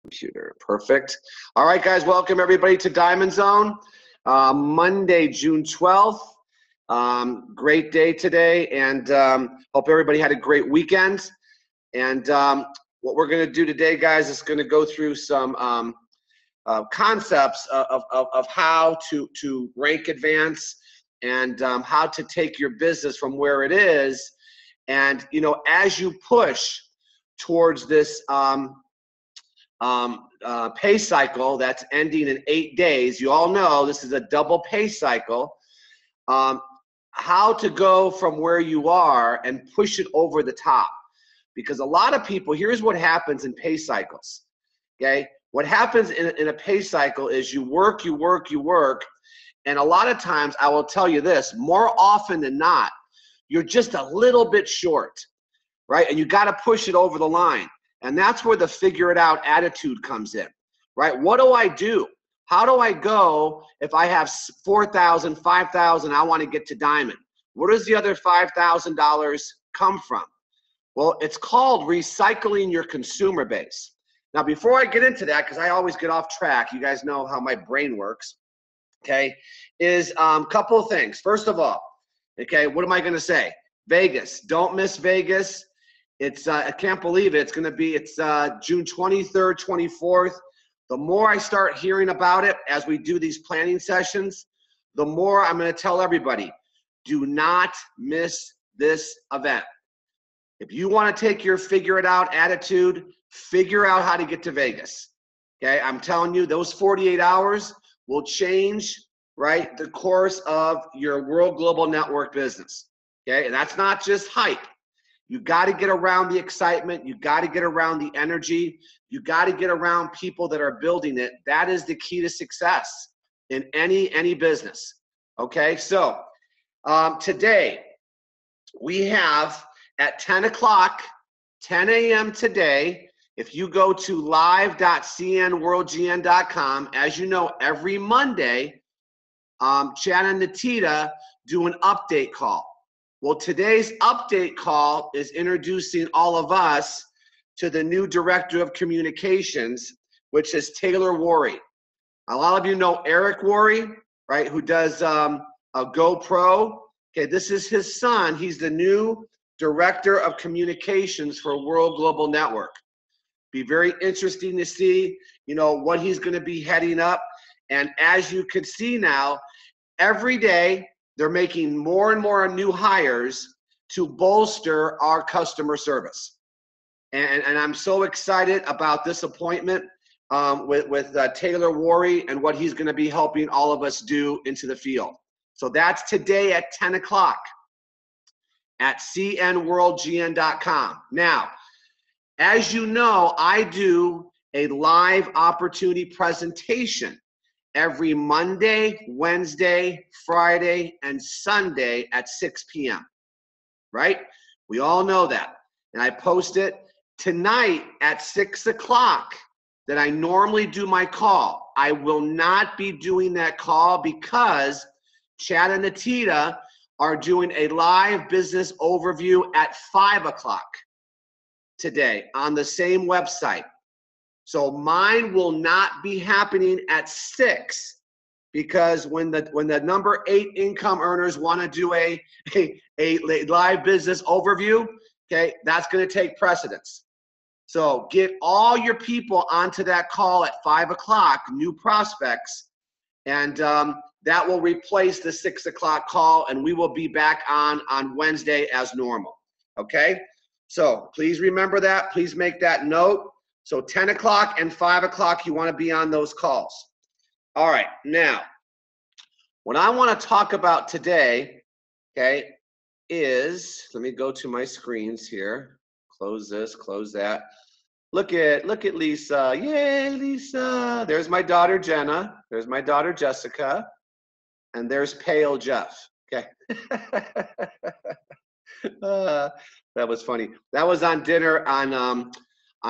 Computer. Perfect. All right, guys, welcome everybody to Diamond Zone. Monday, June 12th. Great day today, and hope everybody had a great weekend. And what we're going to do today, guys, is going to go through some concepts of how to rank advance and how to take your business from where it is. And, you know, as you push towards this pay cycle that's ending in 8 days, you all know this is a double pay cycle, how to go from where you are and push it over the top. Because a lot of people, here's what happens in pay cycles, okay? What happens in a pay cycle is you work, and a lot of times, I will tell you this, more often than not, you're just a little bit short, right? And you got to push it over the line. And that's where the figure it out attitude comes in, right? What do I do? How do I go if I have $4,000, $5,000, I want to get to diamond? Where does the other $5,000 come from? Well, it's called recycling your consumer base. Now, before I get into that, because I always get off track, you guys know how my brain works, okay, is a couple of things. First of all, okay, what am I going to say? Vegas. Don't miss Vegas. It's I can't believe it. It's June 23rd, 24th. The more I start hearing about it as we do these planning sessions, the more I'm going to tell everybody, do not miss this event. If you want to take your figure it out attitude, figure out how to get to Vegas. Okay, I'm telling you, those 48 hours will change, right, the course of your World Global Network business. Okay, and that's not just hype. You got to get around the excitement. You got to get around the energy. You got to get around people that are building it. That is the key to success in any business. Okay, so today we have at 10 o'clock, 10 a.m. today, if you go to live.cnworldgn.com, as you know, every Monday, Chad and Natita do an update call. Well, today's update call is introducing all of us to the new Director of Communications, which is Taylor Worry. A lot of you know Eric Worry, right, who does a GoPro. Okay, this is his son. He's the new Director of Communications for World Global Network. Be very interesting to see, you know, what he's going to be heading up. And as you can see now, every day, they're making more and more new hires to bolster our customer service. And I'm so excited about this appointment with Taylor Worry and what he's going to be helping all of us do into the field. So that's today at 10 o'clock at cnworldgn.com. Now, as you know, I do a live opportunity presentation every Monday, Wednesday, Friday, and Sunday at 6 p.m., right? We all know that. And I post it tonight at 6 o'clock that I normally do my call. I will not be doing that call because Chad and Natita are doing a live business overview at 5 o'clock today on the same website. So mine will not be happening at 6 because when the number 8 income earners want to do a live business overview, okay, that's going to take precedence. So get all your people onto that call at 5 o'clock, new prospects, and that will replace the 6 o'clock call, and we will be back on Wednesday as normal, okay? So please remember that. Please make that note. So 10 o'clock and 5 o'clock, you want to be on those calls. All right, now, what I want to talk about today, okay, is, let me go to my screens here. Close this, close that. Look at Lisa. Yay, Lisa. There's my daughter, Jenna. There's my daughter, Jessica. And there's Pale Jeff. Okay. That was funny. That was on dinner on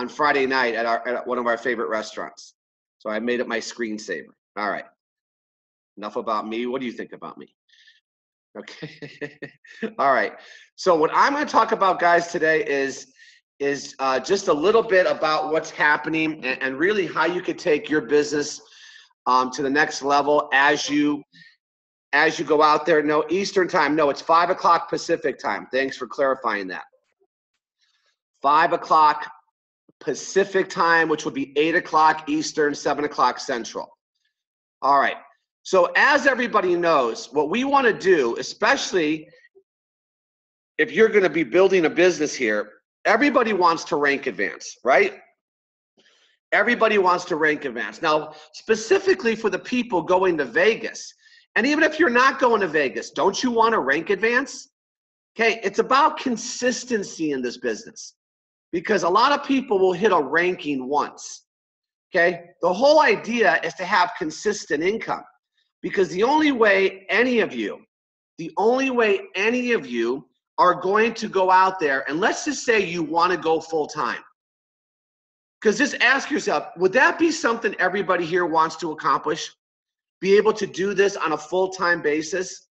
Friday night at one of our favorite restaurants. So I made it my screensaver. All right. Enough about me. What do you think about me? Okay. All right. So what I'm going to talk about, guys, today is just a little bit about what's happening and really how you could take your business to the next level as you go out there. No, Eastern time. No, it's 5 o'clock Pacific time. Thanks for clarifying that. 5 o'clock Pacific time, which would be 8 o'clock Eastern, 7 o'clock Central. All right. So as everybody knows, what we want to do, especially if you're going to be building a business here, everybody wants to rank advance, right? Everybody wants to rank advance. Now, specifically for the people going to Vegas, and even if you're not going to Vegas, don't you want to rank advance? Okay, it's about consistency in this business because a lot of people will hit a ranking once. Okay, the whole idea is to have consistent income because the only way any of you are going to go out there, and let's just say you want to go full time. Because just ask yourself, would that be something everybody here wants to accomplish? Be able to do this on a full-time basis,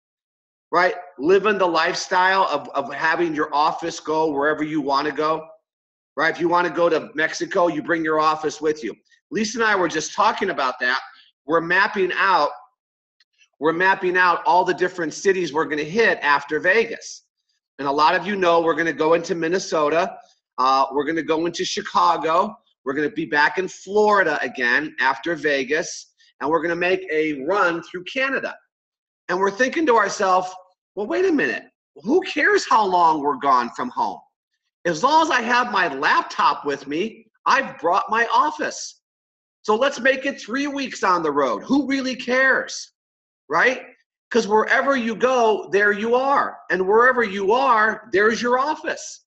right? Living the lifestyle of having your office go wherever you want to go, right? If you want to go to Mexico, you bring your office with you. Lisa and I were just talking about that. We're mapping out all the different cities we're going to hit after Vegas. And a lot of you know we're going to go into Minnesota. We're going to go into Chicago. We're going to be back in Florida again after Vegas. And we're going to make a run through Canada. And we're thinking to ourselves, well, wait a minute. Who cares how long we're gone from home? As long as I have my laptop with me, I've brought my office. So let's make it 3 weeks on the road. Who really cares, right? Because wherever you go, there you are. And wherever you are, there's your office.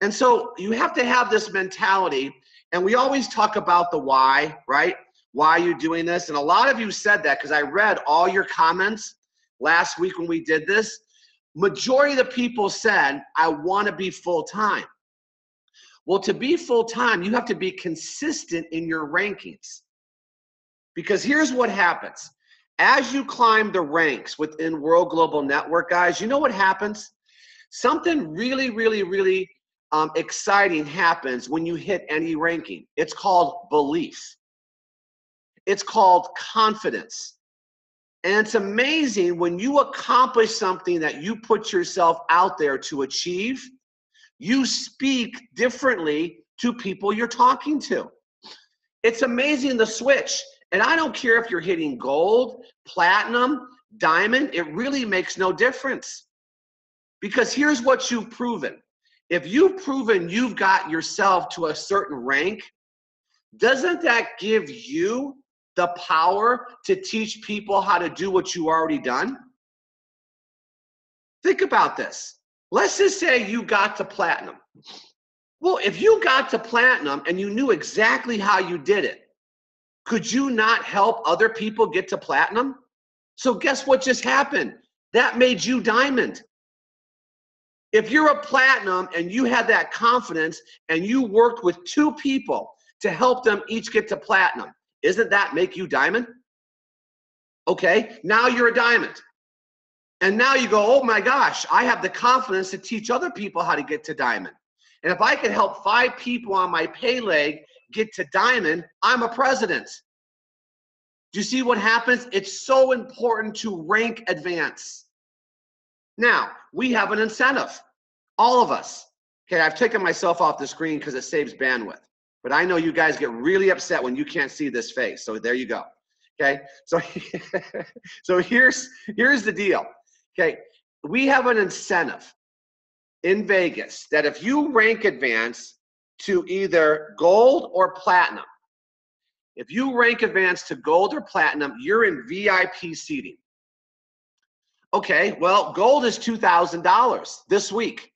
And so you have to have this mentality. And we always talk about the why, right? Why are you doing this? And a lot of you said that because I read all your comments last week when we did this. Majority of the people said, I want to be full-time. Well, to be full-time, you have to be consistent in your rankings. Because here's what happens. As you climb the ranks within World Global Network, guys, you know what happens? Something really, really, really exciting happens when you hit any ranking. It's called belief. It's called confidence. And it's amazing when you accomplish something that you put yourself out there to achieve, you speak differently to people you're talking to. It's amazing the switch. And I don't care if you're hitting gold, platinum, diamond, it really makes no difference. Because here's what you've proven. If you've proven you've got yourself to a certain rank, doesn't that give you the power to teach people how to do what you already done? Think about this. Let's just say you got to platinum. Well, if you got to platinum and you knew exactly how you did it, could you not help other people get to platinum? So guess what just happened? That made you diamond. If you're a platinum and you had that confidence and you worked with 2 people to help them each get to platinum, isn't that make you diamond? Okay, now you're a diamond. And now you go, oh my gosh, I have the confidence to teach other people how to get to diamond. And if I could help 5 people on my pay leg get to diamond, I'm a president. Do you see what happens? It's so important to rank advance. Now, we have an incentive, all of us. Okay, I've taken myself off the screen because it saves bandwidth. But I know you guys get really upset when you can't see this face. So there you go. Okay, so, so here's the deal. Okay, we have an incentive in Vegas that if you rank advance to either gold or platinum, if you rank advance to gold or platinum, you're in VIP seating. Okay, well, gold is $2,000 this week.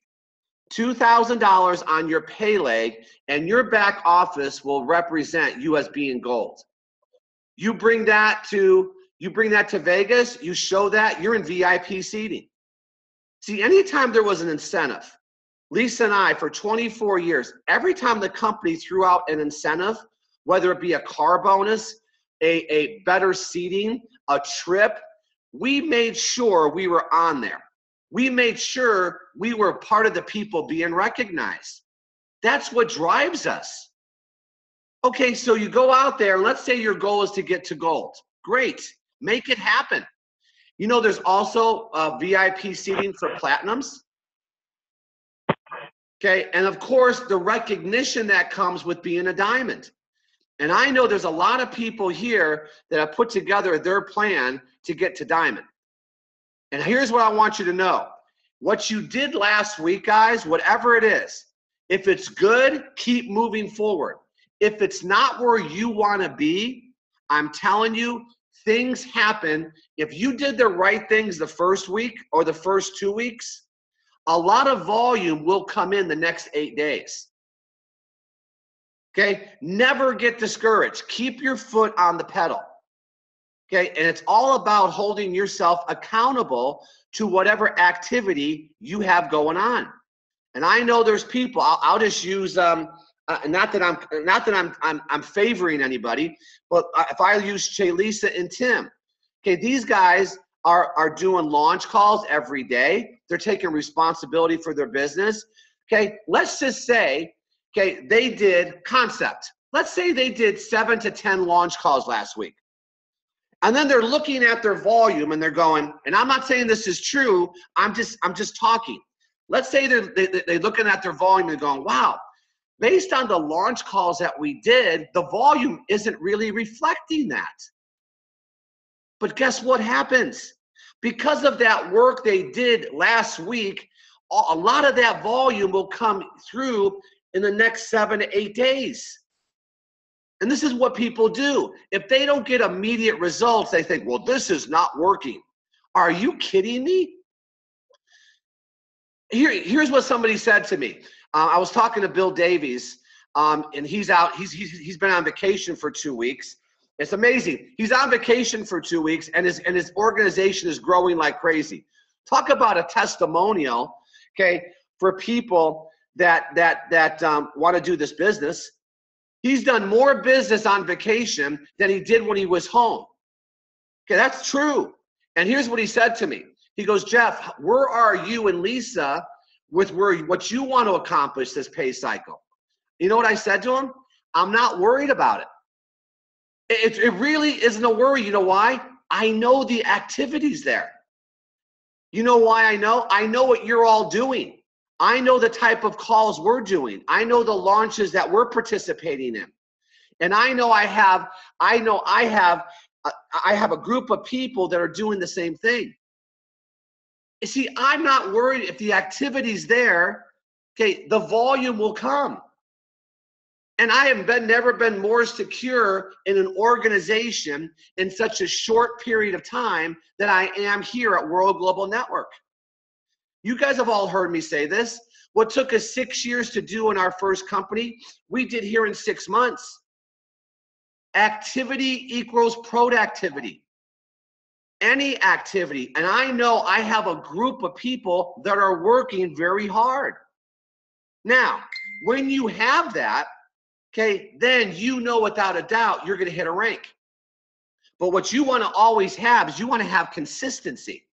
$2,000 on your pay leg, and your back office will represent you as being gold. You bring that to Vegas, you show that, you're in VIP seating. See, anytime there was an incentive, Lisa and I, for 24 years, every time the company threw out an incentive, whether it be a car bonus, a better seating, a trip, we made sure we were on there. We made sure we were part of the people being recognized. That's what drives us. Okay, so you go out there, and let's say your goal is to get to gold. Great, make it happen. You know, there's also VIP seating for platinums. Okay, and of course, the recognition that comes with being a diamond. And I know there's a lot of people here that have put together their plan to get to diamond. And here's what I want you to know. What you did last week, guys, whatever it is, if it's good, keep moving forward. If it's not where you want to be, I'm telling you, things happen. If you did the right things the first week or the first 2 weeks, a lot of volume will come in the next 8 days. Okay, never get discouraged. Keep your foot on the pedal. Okay, and it's all about holding yourself accountable to whatever activity you have going on. And I know there's people. I'll just use not that I'm favoring anybody, but if I use Chalisa and Tim, okay, these guys are doing launch calls every day. They're taking responsibility for their business. Okay, let's just say, okay, they did concept. Let's say they did 7 to 10 launch calls last week. And then they're looking at their volume and they're going, and I'm not saying this is true, I'm just talking. Let's say they're looking at their volume and going, wow, based on the launch calls that we did, the volume isn't really reflecting that. But guess what happens? Because of that work they did last week, a lot of that volume will come through in the next 7 to 8 days. And this is what people do. If they don't get immediate results, they think, well, this is not working. Are you kidding me? Here's what somebody said to me. I was talking to Bill Davies, and he's out. He's been on vacation for 2 weeks. It's amazing. He's on vacation for 2 weeks, and his organization is growing like crazy. Talk about a testimonial, okay, for people that want to do this business. He's done more business on vacation than he did when he was home. Okay, that's true. And here's what he said to me. He goes, Jeff, where are you and Lisa with what you want to accomplish this pay cycle? You know what I said to him? I'm not worried about it. It really isn't a worry. You know why? I know the activities there. You know why I know? I know what you're all doing. I know the type of calls we're doing. I know the launches that we're participating in. And I know I have a group of people that are doing the same thing. You see, I'm not worried if the activity's there, okay, the volume will come. And I have never been more secure in an organization in such a short period of time than I am here at World Global Network. You guys have all heard me say this. What took us 6 years to do in our first company, we did here in 6 months. Activity equals productivity. Any activity. And I know I have a group of people that are working very hard. Now, when you have that, okay, then you know without a doubt you're going to hit a rank. But what you want to always have is you want to have consistency.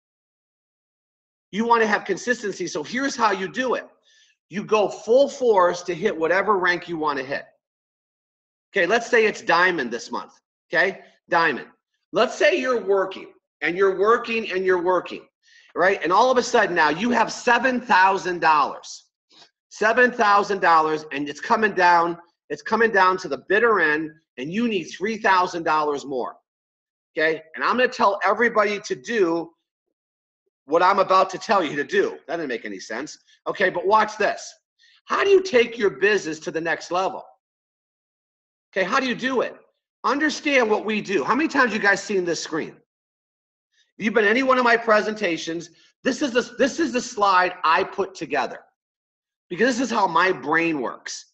You want to have consistency. So here's how you do it. You go full force to hit whatever rank you want to hit. Okay, let's say it's diamond this month. Okay, diamond. Let's say you're working and you're working and you're working, right? And all of a sudden now you have $7,000. $7,000, and it's coming down to the bitter end, and you need $3,000 more. Okay, and I'm going to tell everybody to do what I'm about to tell you to do. That didn't make any sense. Okay, but watch this. How do you take your business to the next level? Okay, how do you do it? Understand what we do. How many times you guys seen this screen? If you've been any one of my presentations, this is the slide I put together, because this is how my brain works.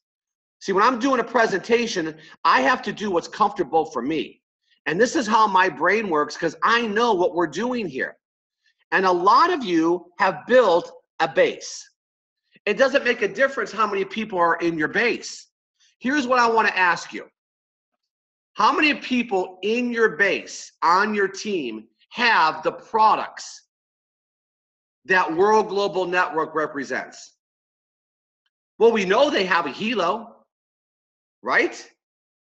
See, when I'm doing a presentation, I have to do what's comfortable for me. And this is how my brain works, because I know what we're doing here. And a lot of you have built a base. It doesn't make a difference how many people are in your base. Here's what I want to ask you. How many people in your base, on your team, have the products that World Global Network represents? Well, we know they have a Hilo, right?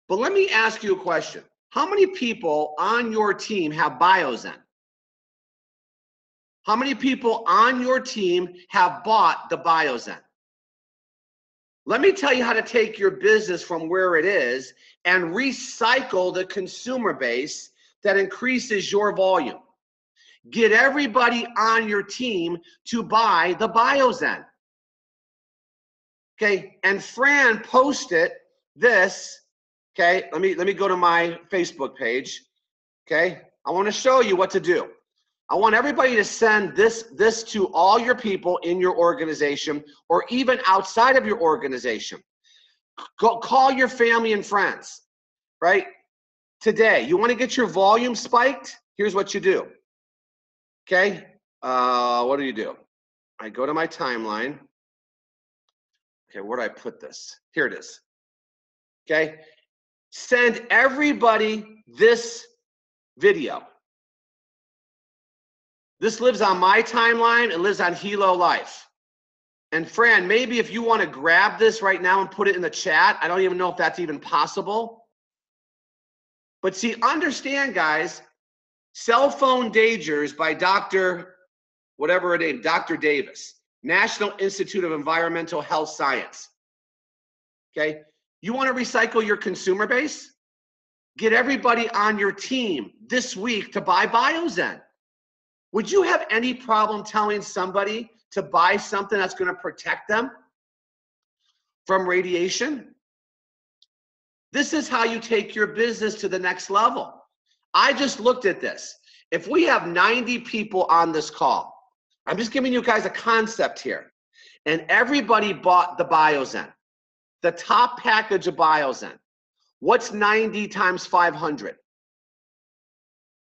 But let me ask you a question. How many people on your team have Biozen? How many people on your team have bought the Biozen? Let me tell you how to take your business from where it is and recycle the consumer base that increases your volume. Get everybody on your team to buy the Biozen. Okay, and Fran posted this. Okay, let me go to my Facebook page. Okay, I want to show you what to do. I want everybody to send this to all your people in your organization or even outside of your organization. Go call your family and friends, right? Today, you want to get your volume spiked? Here's what you do. Okay, what do? I go to my timeline. Okay, where do I put this? Here it is. Okay, send everybody this video. This lives on my timeline. It lives on Hilo Life. And Fran, maybe if you want to grab this right now and put it in the chat, I don't even know if that's even possible. But see, understand, guys, Cell Phone Dangers by Dr. whatever it is, Dr. Davis, National Institute of Environmental Health Science. Okay, you want to recycle your consumer base? Get everybody on your team this week to buy Biozen. Would you have any problem telling somebody to buy something that's going to protect them from radiation? This is how you take your business to the next level. I just looked at this. If we have 90 people on this call, I'm just giving you guys a concept here, and everybody bought the Biozen, the top package of Biozen. What's 90 times 500?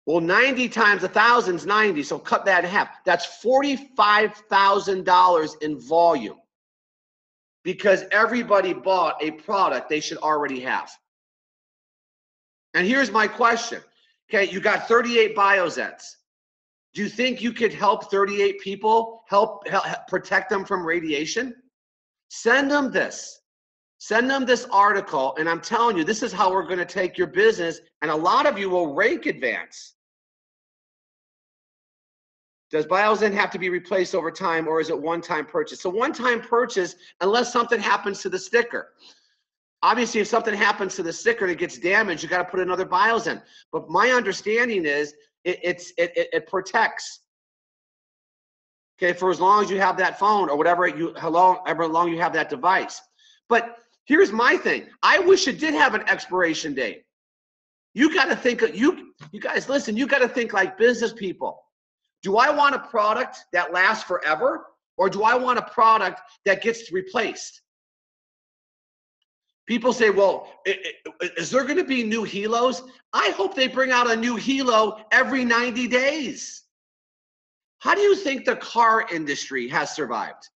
Well, 90 times 1,000 is 90, so cut that in half. That's $45,000 in volume because everybody bought a product they should already have. And here's my question. Okay, you got 38 Biozens. Do you think you could help 38 people, help protect them from radiation? Send them this. Send them this article, and I'm telling you, this is how we're going to take your business, and a lot of you will rank advance. Does Biozen have to be replaced over time, or is it one-time purchase? So one-time purchase, unless something happens to the sticker. Obviously, if something happens to the sticker and it gets damaged, you got to put another Biozen. But my understanding is it protects. Okay, for as long as you have that phone or however long you have that device. But here's my thing. I wish it did have an expiration date. You got to think. You guys listen. You got to think like business people. Do I want a product that lasts forever, or do I want a product that gets replaced? People say, well, is there going to be new Hilos? I hope they bring out a new Hilo every 90 days. How do you think the car industry has survived?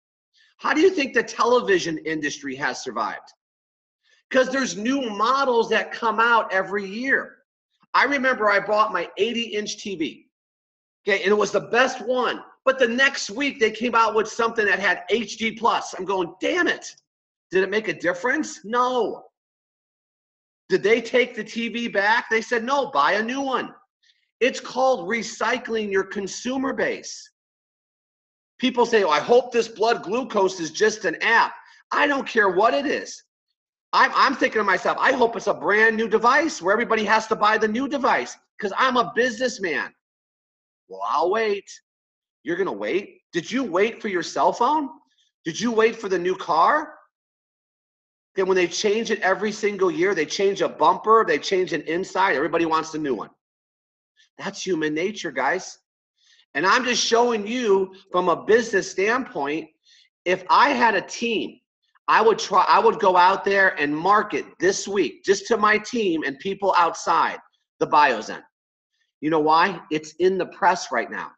How do you think the television industry has survived? Because there's new models that come out every year. I remember I bought my 80-inch TV. Okay, and it was the best one. But the next week they came out with something that had HD+. I'm going, damn it. Did it make a difference? No. Did they take the TV back? They said, no, buy a new one. It's called recycling your consumer base. People say, oh, I hope this blood glucose is just an app. I don't care what it is. I'm thinking to myself, I hope it's a brand new device where everybody has to buy the new device because I'm a businessman. Well, I'll wait. You're going to wait? Did you wait for your cell phone? Did you wait for the new car? Okay, when they change it every single year, they change a bumper, they change an inside, everybody wants the new one. That's human nature, guys. And I'm just showing you from a business standpoint, if I had a team, I would go out there and market this week just to my team and people outside the Biozen. You know why? It's in the press right now.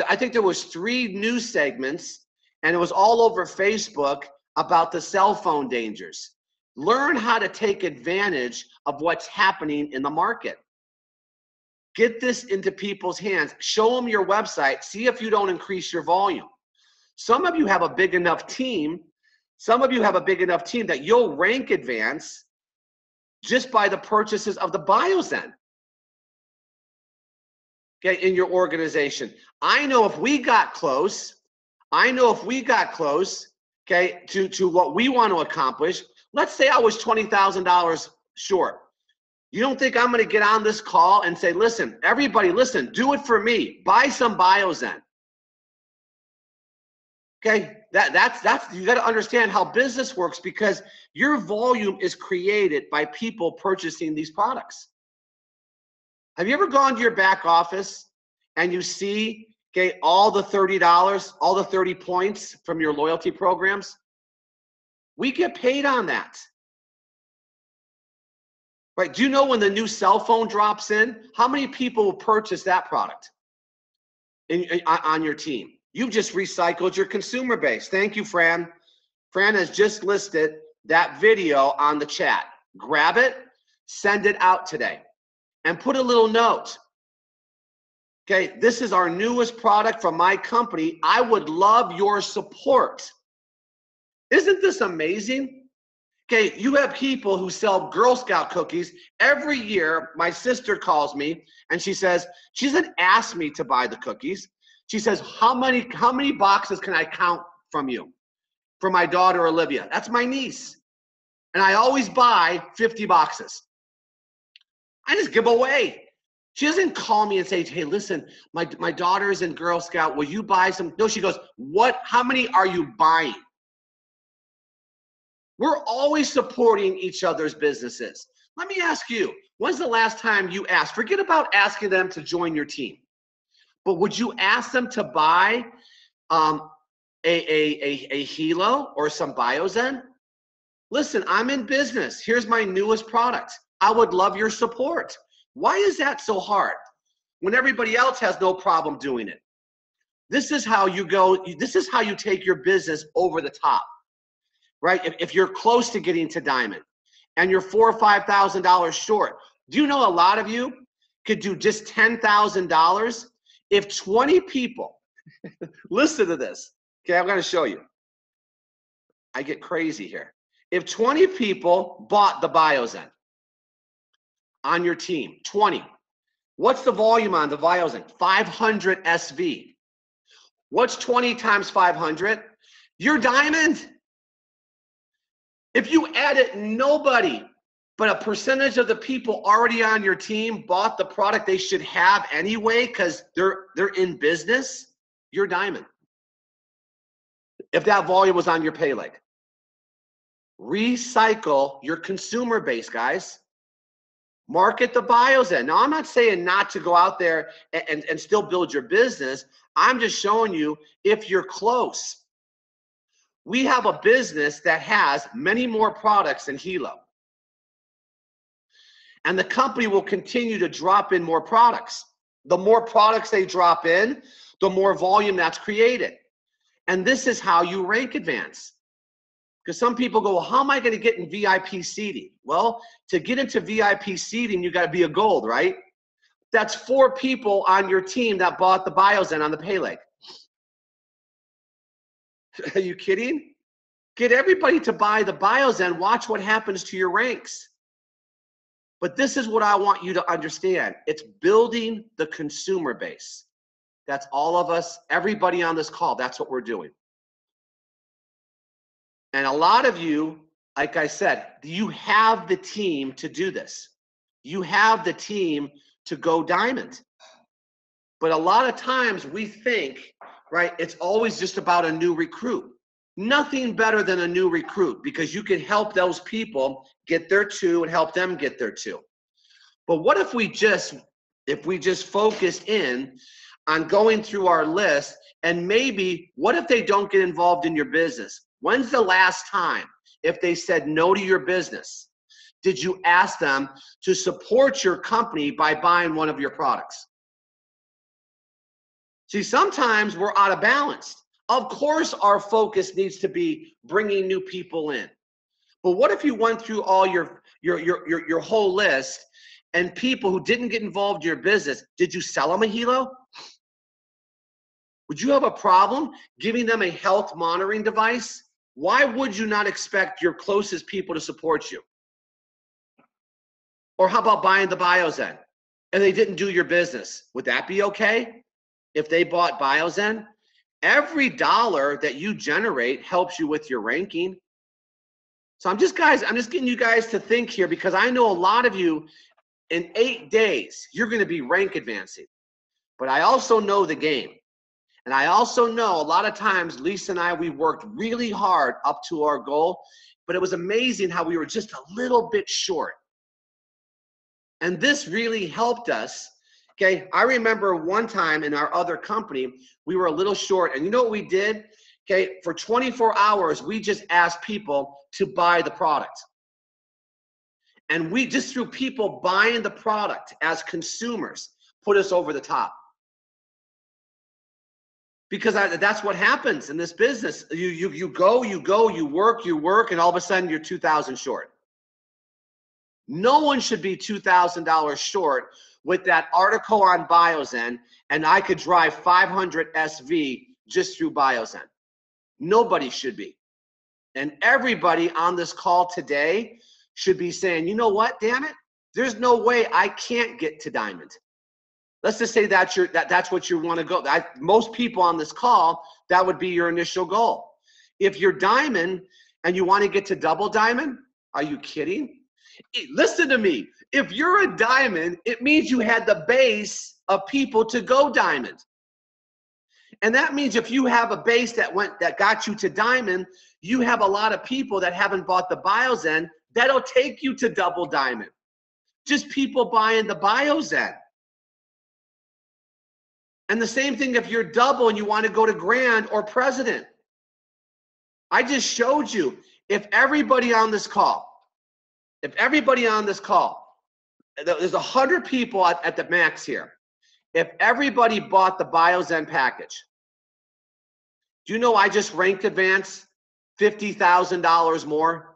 I think there was 3 news segments, and it was all over Facebook about the cell phone dangers. Learn how to take advantage of what's happening in the market. Get this into people's hands. Show them your website. See if you don't increase your volume. Some of you have a big enough team Some of you have a big enough team that you'll rank advance just by the purchases of the Biozen, okay, in your organization. I know if we got close, okay, to what we want to accomplish, let's say I was $20,000 short. You don't think I'm going to get on this call and say, listen, everybody, listen, do it for me. Buy some Biozen. Okay, that's you got to understand how business works, because your volume is created by people purchasing these products. Have you ever gone to your back office and you see, okay, all the $30, all the 30 points from your loyalty programs? We get paid on that. Right? Do you know when the new cell phone drops in, how many people will purchase that product on your team? You've just recycled your consumer base. Thank you, Fran. Fran has just listed that video on the chat. Grab it, send it out today, and put a little note. Okay, this is our newest product from my company. I would love your support. Isn't this amazing? Okay, you have people who sell Girl Scout cookies. Every year, my sister calls me and she says, she doesn't ask me to buy the cookies. She says, how many boxes can I count from you? For my daughter, Olivia. That's my niece. And I always buy 50 boxes. I just give away. She doesn't call me and say, hey, listen, my daughter's in Girl Scout. Will you buy some? No, she goes, what? How many are you buying? We're always supporting each other's businesses. Let me ask you, when's the last time you asked? Forget about asking them to join your team. But would you ask them to buy a Hilo or some Biozen? Listen, I'm in business. Here's my newest product. I would love your support. Why is that so hard when everybody else has no problem doing it? This is how you go. This is how you take your business over the top, right? If you're close to getting to diamond and you're $4,000 or $5,000 short, do you know a lot of you could do just $10,000 if 20 people, listen to this, okay, I'm going to show you. I get crazy here. If 20 people bought the Biozen on your team, 20, what's the volume on the Biozen? 500 SV. What's 20 times 500? You're diamond. If you added nobody, but a percentage of the people already on your team bought the product they should have anyway because they're in business, you're diamond. If that volume was on your pay leg. Recycle your consumer base, guys. Market the Biozen. Now, I'm not saying not to go out there and still build your business. I'm just showing you if you're close. We have a business that has many more products than Hilo. And the company will continue to drop in more products. The more products they drop in, the more volume that's created. And this is how you rank advance. Because some people go, well, how am I going to get in VIP seating? Well, to get into VIP seating, you got to be a gold, right? That's 4 people on your team that bought the Biozen on the pay leg. Are you kidding? Get everybody to buy the Biozen. Watch what happens to your ranks. But this is what I want you to understand. It's building the consumer base. That's all of us, everybody on this call. That's what we're doing. And a lot of you, like I said, you have the team to do this. You have the team to go diamond. But a lot of times we think, right, it's always just about a new recruit. Nothing better than a new recruit, because you can help those people get their 2 and help them get their 2. But what if we just focus in on going through our list, and maybe what if they don't get involved in your business? When's the last time, if they said no to your business, did you ask them to support your company by buying one of your products? See, sometimes we're out of balance. Of course, our focus needs to be bringing new people in. But what if you went through all your whole list and people who didn't get involved in your business, did you sell them a Hilo? Would you have a problem giving them a health monitoring device why would you not expect your closest people to support you? Or how about buying the Biozen and they didn't do your business? Would that be okay if they bought Biozen? Every dollar that you generate helps you with your ranking. So I'm just getting you guys to think here, because I know a lot of you in 8 days, you're going to be rank advancing. But I also know the game. And I also know a lot of times, Lisa and I, we worked really hard up to our goal, but it was amazing how we were just a little bit short. And this really helped us. Okay, I remember one time in our other company, we were a little short, and you know what we did? Okay, for 24 hours, we just asked people to buy the product. And we just, through people buying the product as consumers, put us over the top. Because that's what happens in this business. You work, and all of a sudden you're 2,000 short. No one should be $2,000 short with that article on Biozen, and I could drive 500 SV just through Biozen. Nobody should be. And everybody on this call today should be saying, you know what, damn it, there's no way I can't get to diamond. Let's just say that's what you want to go. Most people on this call, that would be your initial goal. If you're diamond and you want to get to double diamond, are you kidding? Listen to me. If you're a diamond, it means you had the base of people to go diamond. And that means if you have a base that got you to diamond, you have a lot of people that haven't bought the Biozen that'll take you to double diamond. Just people buying the Biozen. And the same thing if you're double and you want to go to grand or president. I just showed you, if everybody on this call, there's 100 people at the max here. If everybody bought the Biozen package, do you know I just ranked advance $50,000 more?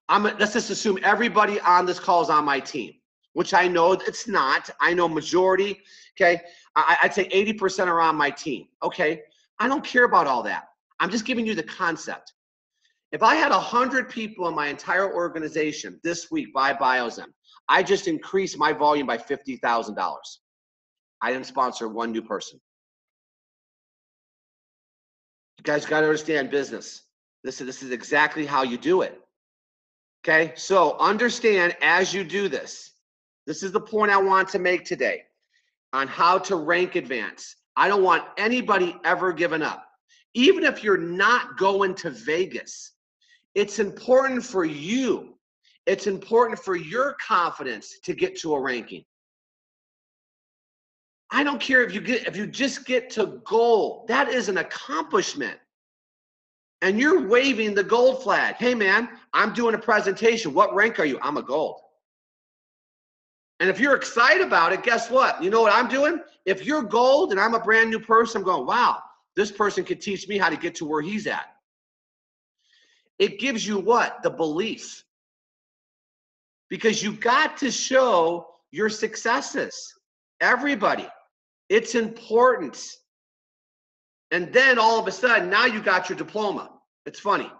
Let's just assume everybody on this call is on my team, which I know it's not. I know majority, okay? I'd say 80% are on my team, okay? I don't care about all that. I'm just giving you the concept. If I had 100 people in my entire organization this week buy Biozen, I just increased my volume by $50,000. I didn't sponsor one new person. You guys got to understand business. This is exactly how you do it. Okay, so understand as you do this. This is the point I want to make today on how to rank advance. I don't want anybody ever giving up. Even if you're not going to Vegas, it's important for you. It's important for your confidence to get to a ranking. I don't care if you just get to gold. That is an accomplishment. And you're waving the gold flag. Hey man, I'm doing a presentation. What rank are you? I'm a gold. And if you're excited about it, guess what? You know what I'm doing? If you're gold and I'm a brand new person, I'm going, wow, this person could teach me how to get to where he's at. It gives you what? The belief. Because you got to show your successes. Everybody. It's important. And then all of a sudden, now you got your diploma. It's funny.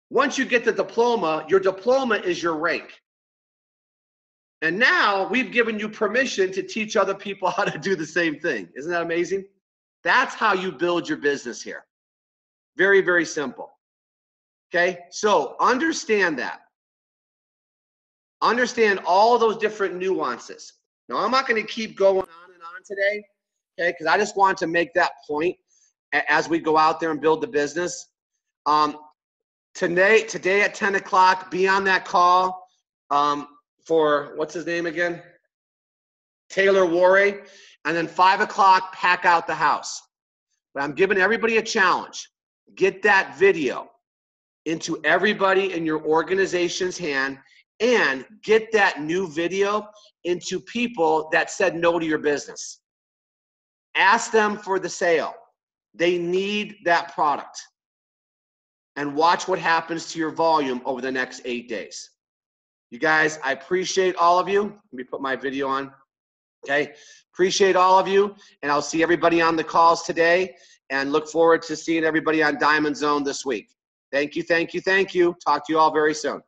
Once you get the diploma, your diploma is your rank. And now we've given you permission to teach other people how to do the same thing. Isn't that amazing? That's how you build your business here. Very, very simple. Okay, so understand that. Understand all those different nuances. Now, I'm not going to keep going on and on today, okay, because I just want to make that point as we go out there and build the business. Today at 10 o'clock, be on that call for, what's his name again? Taylor Warray. And then 5 o'clock, pack out the house. But I'm giving everybody a challenge. Get that video into everybody in your organization's hand and get that new video into people that said no to your business. Ask them for the sale. They need that product. And watch what happens to your volume over the next 8 days. You guys, I appreciate all of you. Let me put my video on. Okay. Appreciate all of you. And I'll see everybody on the calls today and look forward to seeing everybody on Diamond Zone this week. Thank you, thank you, thank you. Talk to you all very soon.